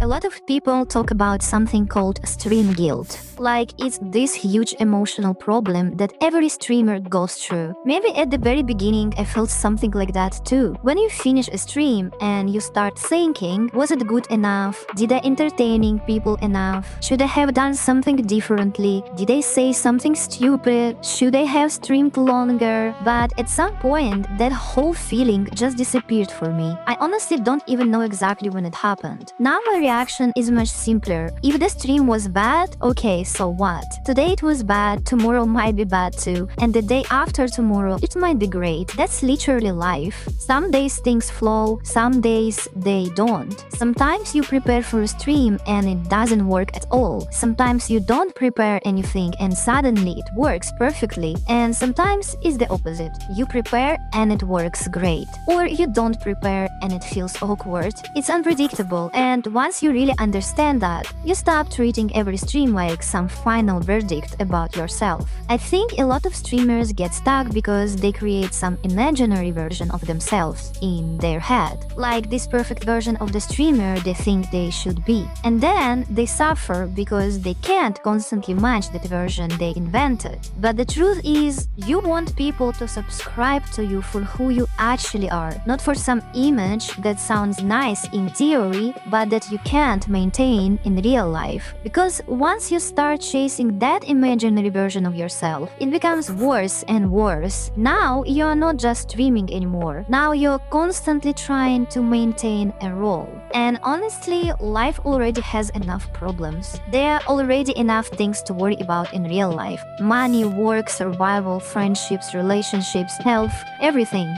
A lot of people talk about something called stream guilt. Like it's this huge emotional problem that every streamer goes through. Maybe at the very beginning I felt something like that too. When you finish a stream and you start thinking, was it good enough? Did I entertaining people enough? Should I have done something differently? Did I say something stupid? Should I have streamed longer? But at some point, that whole feeling just disappeared for me. I honestly don't even know exactly when it happened. Now my reaction is much simpler. If the stream was bad, okay, so what? Today it was bad, tomorrow might be bad too, and the day after tomorrow it might be great. That's literally life. Some days things flow, some days they don't. Sometimes you prepare for a stream and it doesn't work at all. Sometimes you don't prepare anything and suddenly it works perfectly. And sometimes it's the opposite. You prepare and it works great. Or you don't prepare and it feels awkward. It's unpredictable, and once you really understand that, you stop treating every stream like some final verdict about yourself. I think a lot of streamers get stuck because they create some imaginary version of themselves in their head, like this perfect version of the streamer they think they should be. And then they suffer because they can't constantly match that version they invented. But the truth is, you want people to subscribe to you for who you actually are, not for some image that sounds nice in theory, but that you can't maintain in real life. Because once you start chasing that imaginary version of yourself, it becomes worse and worse. Now you're not just streaming anymore. Now you're constantly trying to maintain a role. And honestly, life already has enough problems. There are already enough things to worry about in real life. Money, work, survival, friendships, relationships, health, everything.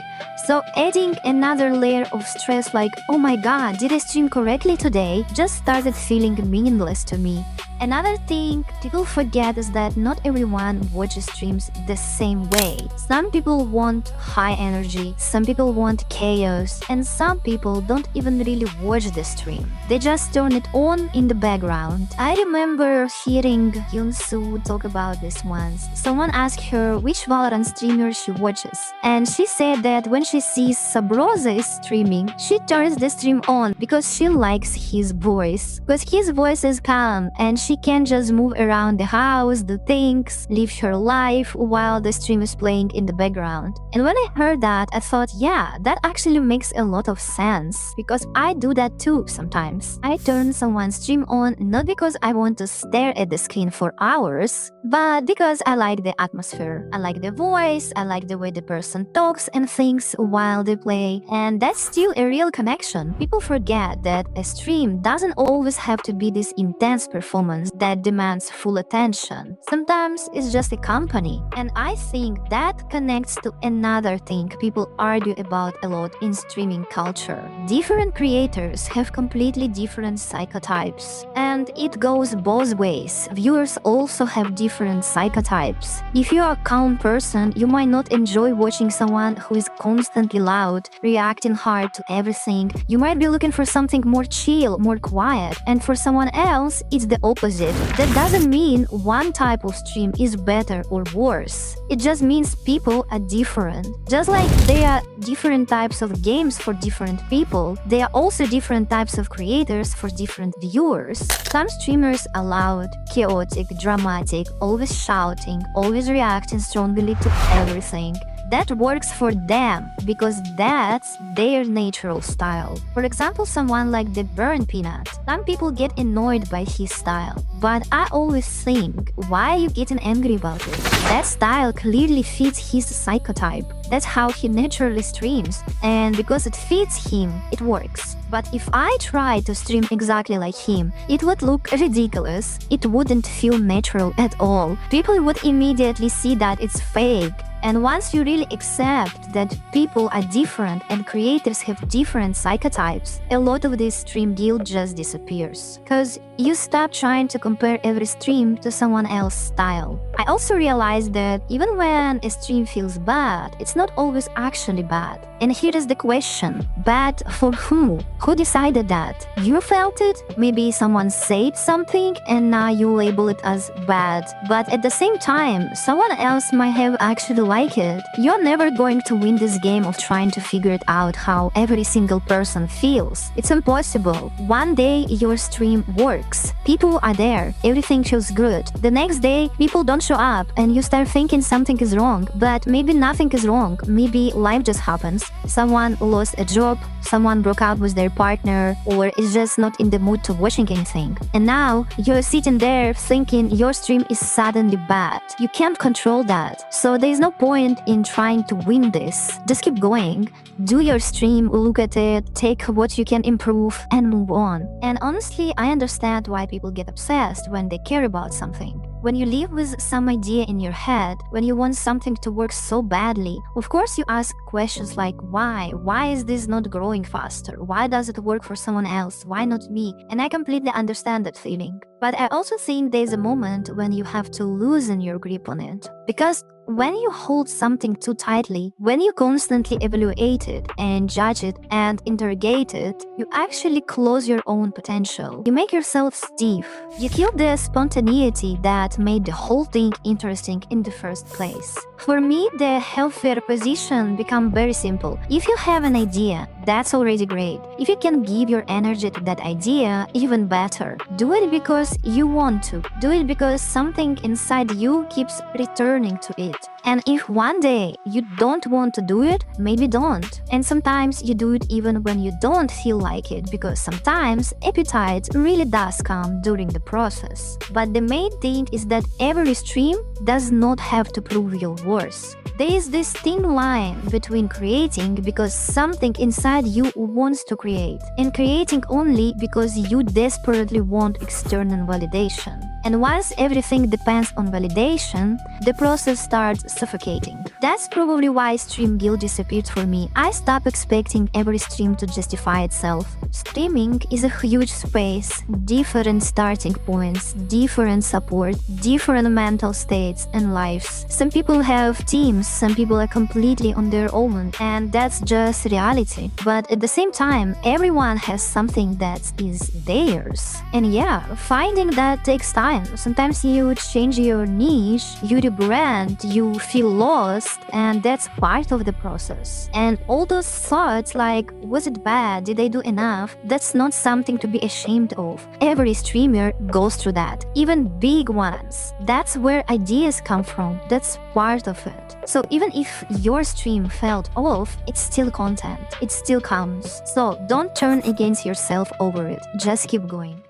So adding another layer of stress like, oh my god, did I stream correctly today? Just started feeling meaningless to me. Another thing people forget is that not everyone watches streams the same way. Some people want high energy, some people want chaos, and some people don't even really watch the stream. They just turn it on in the background. I remember hearing Yoon-soo talk about this once. Someone asked her which Valorant streamer she watches, and she said that when she sees Sabrosa is streaming, she turns the stream on because she likes his voice. Because his voice is calm and she can just move around the house, do things, live her life while the stream is playing in the background. And when I heard that, I thought, yeah, that actually makes a lot of sense. Because I do that too sometimes. I turn someone's stream on not because I want to stare at the screen for hours, but because I like the atmosphere. I like the voice, I like the way the person talks and thinks while they play. And that's still a real connection. People forget that a stream doesn't always have to be this intense performance that demands full attention. Sometimes it's just a company. And I think that connects to another thing people argue about a lot in streaming culture. Different creators have completely different psychotypes. And it goes both ways. Viewers also have different psychotypes. If you are a calm person, you might not enjoy watching someone who is constantly loud, reacting hard to everything. You might be looking for something more chill, more quiet. And for someone else, it's the opposite. That doesn't mean one type of stream is better or worse. It just means people are different. Just like there are different types of games for different people, there are also different types of creators for different viewers. Some streamers are loud, chaotic, dramatic, always shouting, always reacting strongly to everything. That works for them because that's their natural style. For example, someone like the Burn Peanut. Some people get annoyed by his style, but I always think, why are you getting angry about it? That style clearly fits his psychotype. That's how he naturally streams, and because it fits him, it works. But if I try to stream exactly like him, it would look ridiculous. It wouldn't feel natural at all. People would immediately see that it's fake. And once you really accept that people are different and creators have different psychotypes, a lot of this stream guilt just disappears. Because you stop trying to compare every stream to someone else's style. I also realized that even when a stream feels bad, it's not always actually bad. And here is the question, bad for who? Who decided that? You felt it? Maybe someone said something and now you label it as bad. But at the same time, someone else might have actually like it. You're never going to win this game of trying to figure it out how every single person feels. It's impossible. One day your stream works. People are there. Everything feels good. The next day, people don't show up and you start thinking something is wrong. But maybe nothing is wrong. Maybe life just happens. Someone lost a job, someone broke up with their partner, or is just not in the mood to watching anything. And now you're sitting there thinking your stream is suddenly bad. You can't control that. So there's no point in trying to win this. Just keep going. Do your stream, look at it, take what you can improve, and move on. And honestly, I understand why people get obsessed when they care about something. When you live with some idea in your head, when you want something to work so badly, of course you ask questions like why? Why is this not growing faster? Why does it work for someone else? Why not me? And I completely understand that feeling. But I also think there's a moment when you have to loosen your grip on it. Because when you hold something too tightly, when you constantly evaluate it and judge it and interrogate it, you actually close your own potential. You make yourself stiff. You kill the spontaneity that made the whole thing interesting in the first place. For me, the healthier position becomes very simple. If you have an idea, that's already great. If you can give your energy to that idea, even better. Do it because you want to. Do it because something inside you keeps returning to it. And if one day you don't want to do it, maybe don't. And sometimes you do it even when you don't feel like it, because sometimes appetite really does come during the process. But the main thing is that every stream does not have to prove your worth. There is this thin line between creating because something inside you wants to create, and creating only because you desperately want external validation. And once everything depends on validation, the process starts suffocating. That's probably why stream guilt disappeared for me. I stopped expecting every stream to justify itself. Streaming is a huge space, different starting points, different support, different mental states and lives. Some people have teams, some people are completely on their own, and that's just reality. But at the same time, everyone has something that is theirs. And yeah, finding that takes time. Sometimes you change your niche, you rebrand, you feel lost, and that's part of the process. And all those thoughts like, was it bad? Did I do enough? That's not something to be ashamed of. Every streamer goes through that, even big ones. That's where ideas come from. That's part of it. So even if your stream felt off, it's still content. It still counts. So don't turn against yourself over it. Just keep going.